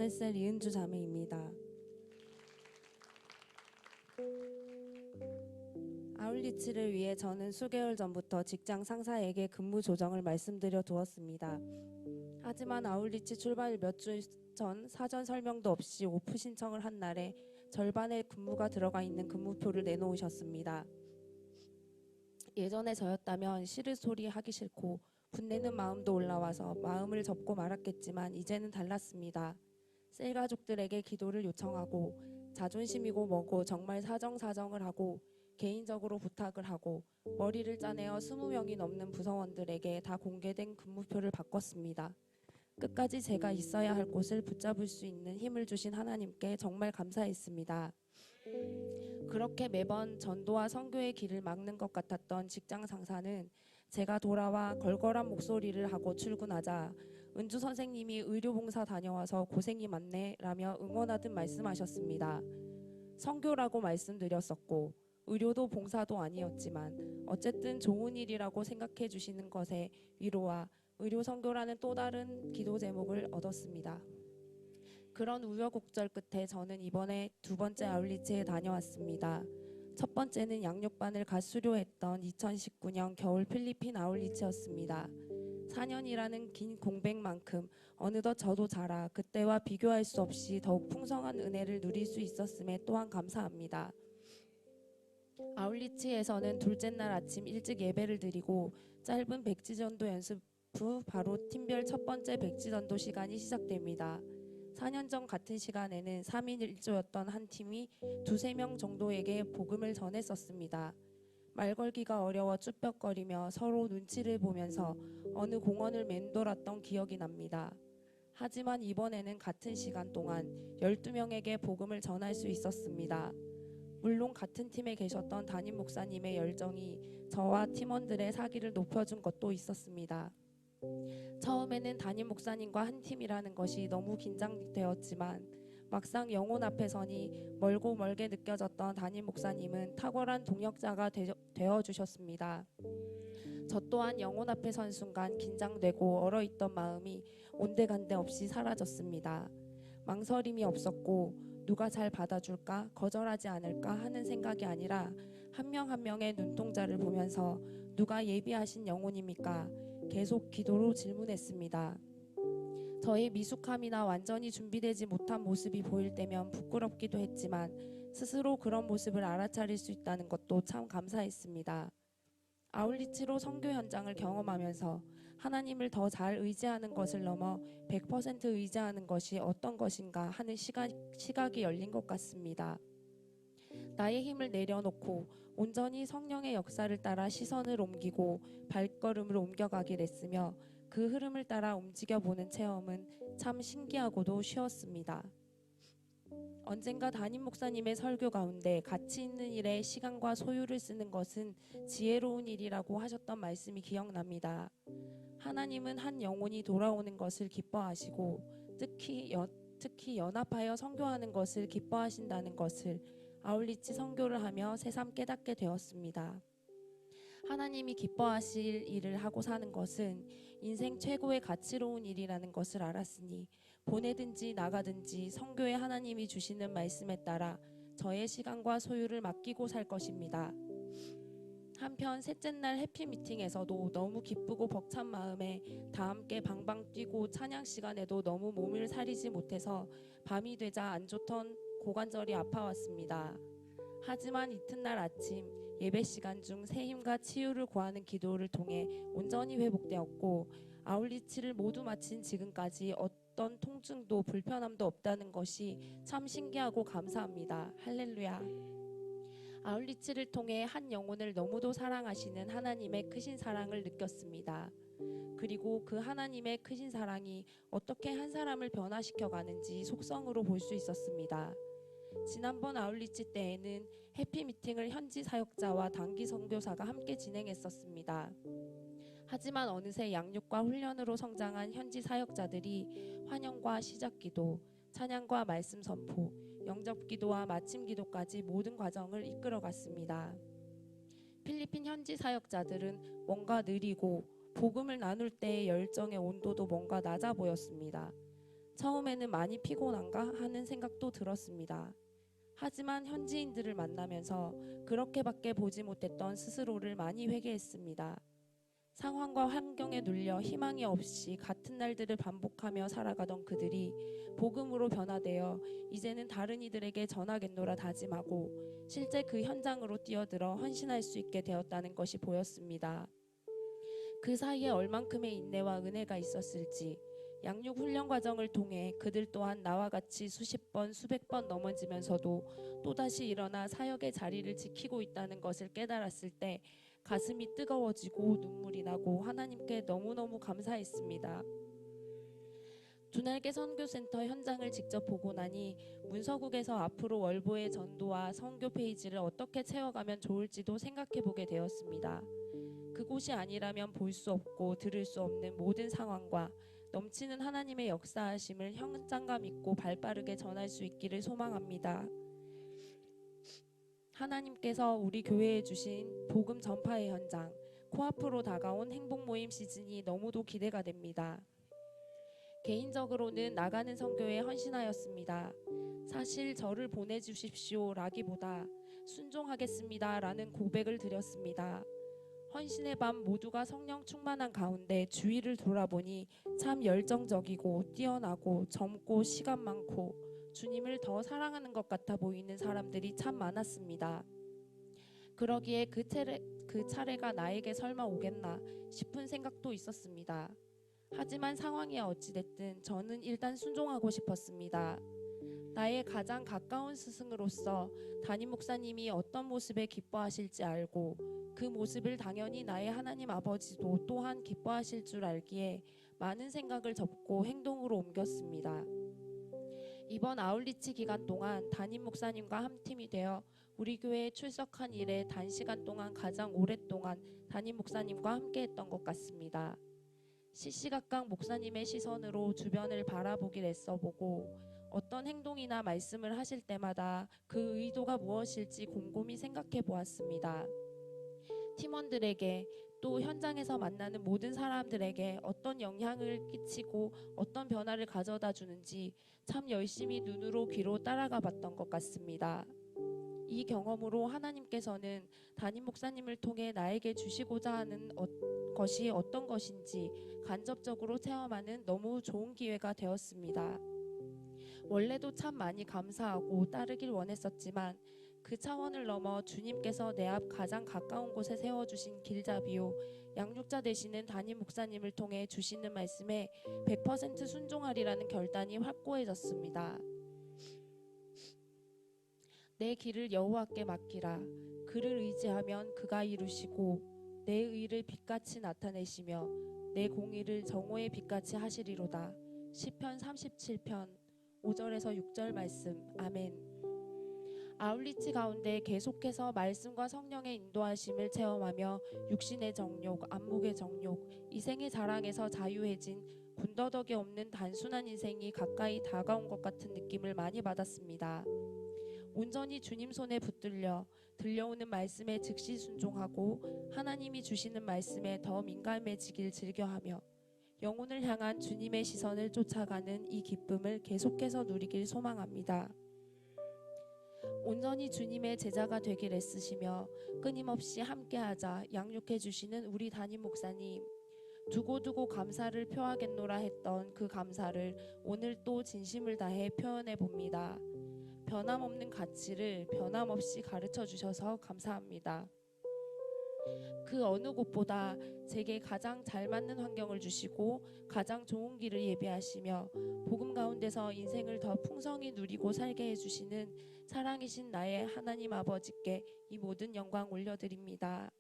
MSL 이은주 자매입니다. 아울리치를 위해 저는 수개월 전부터 직장 상사에게 근무 조정을 말씀드려 두었습니다. 하지만 아울리치 출발 몇 주 전 사전 설명도 없이 오프 신청을 한 날에 절반의 근무가 들어가 있는 근무표를 내놓으셨습니다. 예전에 저였다면 싫을 소리 하기 싫고 분내는 마음도 올라와서 마음을 접고 말았겠지만 이제는 달랐습니다. 셀 가족들에게 기도를 요청하고 자존심이고 뭐고 정말 사정사정을 하고 개인적으로 부탁을 하고 머리를 짜내어 20명이 넘는 부서원들에게 다 공개된 근무표를 바꿨습니다. 끝까지 제가 있어야 할 곳을 붙잡을 수 있는 힘을 주신 하나님께 정말 감사했습니다. 그렇게 매번 전도와 선교의 길을 막는 것 같았던 직장 상사는 제가 돌아와 걸걸한 목소리를 하고 출근하자 은주 선생님이 의료봉사 다녀와서 고생이 많네 라며 응원하듯 말씀하셨습니다. 선교라고 말씀드렸었고 의료도 봉사도 아니었지만 어쨌든 좋은 일이라고 생각해 주시는 것에 위로와 의료 선교라는 또 다른 기도 제목을 얻었습니다. 그런 우여곡절 끝에 저는 이번에 두 번째 아울리치에 다녀왔습니다. 첫 번째는 양육반을 갓 수료했던 2019년 겨울 필리핀 아울리치였습니다. 4년이라는 긴 공백만큼 어느덧 저도 자라 그때와 비교할 수 없이 더욱 풍성한 은혜를 누릴 수 있었음에 또한 감사합니다. 아울리치에서는 둘째 날 아침 일찍 예배를 드리고 짧은 백지전도 연습 후 바로 팀별 첫 번째 백지전도 시간이 시작됩니다. 4년 전 같은 시간에는 3인 1조였던 한 팀이 두세 명 정도에게 복음을 전했었습니다. 말 걸기가 어려워 쭈뼛거리며 서로 눈치를 보면서 어느 공원을 맴돌았던 기억이 납니다. 하지만 이번에는 같은 시간 동안 12명에게 복음을 전할 수 있었습니다. 물론 같은 팀에 계셨던 담임 목사님의 열정이 저와 팀원들의 사기를 높여준 것도 있었습니다. 처음에는 담임 목사님과 한 팀이라는 것이 너무 긴장되었지만 막상 영혼 앞에 서니 멀고 멀게 느껴졌던 담임 목사님은 탁월한 동역자가 되어주셨습니다. 저 또한 영혼 앞에 선 순간 긴장되고 얼어있던 마음이 온데간데 없이 사라졌습니다. 망설임이 없었고 누가 잘 받아줄까 거절하지 않을까 하는 생각이 아니라 한 명 한 명의 눈동자를 보면서 누가 예비하신 영혼입니까? 계속 기도로 질문했습니다. 저의 미숙함이나 완전히 준비되지 못한 모습이 보일 때면 부끄럽기도 했지만 스스로 그런 모습을 알아차릴 수 있다는 것도 참 감사했습니다. 아울리치로 선교 현장을 경험하면서 하나님을 더 잘 의지하는 것을 넘어 100% 의지하는 것이 어떤 것인가 하는 시각이 열린 것 같습니다. 나의 힘을 내려놓고 온전히 성령의 역사를 따라 시선을 옮기고 발걸음을 옮겨가길 했으며 그 흐름을 따라 움직여보는 체험은 참 신기하고도 쉬웠습니다. 언젠가 담임 목사님의 설교 가운데 가치 있는 일에 시간과 소유를 쓰는 것은 지혜로운 일이라고 하셨던 말씀이 기억납니다. 하나님은 한 영혼이 돌아오는 것을 기뻐하시고 특히 연합하여 선교하는 것을 기뻐하신다는 것을 아울리치 선교를 하며 새삼 깨닫게 되었습니다. 하나님이 기뻐하실 일을 하고 사는 것은 인생 최고의 가치로운 일이라는 것을 알았으니 보내든지 나가든지 선교에 하나님이 주시는 말씀에 따라 저의 시간과 소유를 맡기고 살 것입니다. 한편 셋째 날 해피미팅에서도 너무 기쁘고 벅찬 마음에 다 함께 방방 뛰고 찬양 시간에도 너무 몸을 사리지 못해서 밤이 되자 안 좋던 고관절이 아파왔습니다. 하지만 이튿날 아침 예배 시간 중 새 힘과 치유를 구하는 기도를 통해 온전히 회복되었고 아울리치를 모두 마친 지금까지 어떤 통증도 불편함도 없다는 것이 참 신기하고 감사합니다. 할렐루야. 아울리치를 통해 한 영혼을 너무도 사랑하시는 하나님의 크신 사랑을 느꼈습니다. 그리고 그 하나님의 크신 사랑이 어떻게 한 사람을 변화시켜 가는지 속성으로 볼 수 있었습니다. 지난번 아울리치 때에는 해피미팅을 현지 사역자와 단기 선교사가 함께 진행했었습니다. 하지만 어느새 양육과 훈련으로 성장한 현지 사역자들이 환영과 시작기도, 찬양과 말씀 선포, 영접기도와 마침기도까지 모든 과정을 이끌어갔습니다. 필리핀 현지 사역자들은 뭔가 느리고 복음을 나눌 때의 열정의 온도도 뭔가 낮아 보였습니다. 처음에는 많이 피곤한가 하는 생각도 들었습니다. 하지만 현지인들을 만나면서 그렇게밖에 보지 못했던 스스로를 많이 회개했습니다. 상황과 환경에 눌려 희망이 없이 같은 날들을 반복하며 살아가던 그들이 복음으로 변화되어 이제는 다른 이들에게 전하겠노라 다짐하고 실제 그 현장으로 뛰어들어 헌신할 수 있게 되었다는 것이 보였습니다. 그 사이에 얼만큼의 인내와 은혜가 있었을지 양육 훈련 과정을 통해 그들 또한 나와 같이 수십 번, 수백 번 넘어지면서도 또다시 일어나 사역의 자리를 지키고 있다는 것을 깨달았을 때 가슴이 뜨거워지고 눈물이 나고 하나님께 너무너무 감사했습니다. 두날개 선교센터 현장을 직접 보고 나니 문서국에서 앞으로 월보의 전도와 선교 페이지를 어떻게 채워가면 좋을지도 생각해 보게 되었습니다. 그곳이 아니라면 볼 수 없고 들을 수 없는 모든 상황과 넘치는 하나님의 역사하심을 현장감 있고 발빠르게 전할 수 있기를 소망합니다. 하나님께서 우리 교회에 주신 복음 전파의 현장, 코앞으로 다가온 행복 모임 시즌이 너무도 기대가 됩니다. 개인적으로는 나가는 선교에 헌신하였습니다. 사실 저를 보내주십시오 라기보다 순종하겠습니다 라는 고백을 드렸습니다. 헌신의 밤 모두가 성령 충만한 가운데 주위를 돌아보니 참 열정적이고 뛰어나고 젊고 시간 많고 주님을 더 사랑하는 것 같아 보이는 사람들이 참 많았습니다. 그러기에 그 차례가 나에게 설마 오겠나 싶은 생각도 있었습니다. 하지만 상황이 어찌됐든 저는 일단 순종하고 싶었습니다. 나의 가장 가까운 스승으로서 담임 목사님이 어떤 모습에 기뻐하실지 알고 그 모습을 당연히 나의 하나님 아버지도 또한 기뻐하실 줄 알기에 많은 생각을 접고 행동으로 옮겼습니다. 이번 아울리치 기간 동안 담임 목사님과 한 팀이 되어 우리 교회에 출석한 이래 단시간 동안 가장 오랫동안 담임 목사님과 함께했던 것 같습니다. 시시각각 목사님의 시선으로 주변을 바라보길 애써보고 어떤 행동이나 말씀을 하실 때마다 그 의도가 무엇일지 곰곰이 생각해 보았습니다. 팀원들에게 또 현장에서 만나는 모든 사람들에게 어떤 영향을 끼치고 어떤 변화를 가져다 주는지 참 열심히 눈으로 귀로 따라가 봤던 것 같습니다. 이 경험으로 하나님께서는 담임 목사님을 통해 나에게 주시고자 하는 것이 어떤 것인지 간접적으로 체험하는 너무 좋은 기회가 되었습니다. 원래도 참 많이 감사하고 따르길 원했었지만 그 차원을 넘어 주님께서 내 앞 가장 가까운 곳에 세워주신 길잡이요 양육자 되시는 담임 목사님을 통해 주시는 말씀에 100% 순종하리라는 결단이 확고해졌습니다. 내 길을 여호와께 맡기라. 그를 의지하면 그가 이루시고 내 의를 빛같이 나타내시며 내 공의를 정오의 빛같이 하시리로다. 시편 37편 5절에서 6절 말씀. 아멘. 아울리치 가운데 계속해서 말씀과 성령의 인도하심을 체험하며 육신의 정욕, 안목의 정욕, 이생의 자랑에서 자유해진 군더더기 없는 단순한 인생이 가까이 다가온 것 같은 느낌을 많이 받았습니다. 온전히 주님 손에 붙들려 들려오는 말씀에 즉시 순종하고 하나님이 주시는 말씀에 더 민감해지길 즐겨하며 영혼을 향한 주님의 시선을 쫓아가는 이 기쁨을 계속해서 누리길 소망합니다. 온전히 주님의 제자가 되길 애쓰시며 끊임없이 함께하자 양육해 주시는 우리 담임 목사님, 두고두고 감사를 표하겠노라 했던 그 감사를 오늘 또 진심을 다해 표현해 봅니다. 변함없는 가치를 변함없이 가르쳐 주셔서 감사합니다. 그 어느 곳보다 제게 가장 잘 맞는 환경을 주시고 가장 좋은 길을 예비하시며 복음 가운데서 인생을 더 풍성히 누리고 살게 해주시는 사랑이신 나의 하나님 아버지께 이 모든 영광 올려드립니다.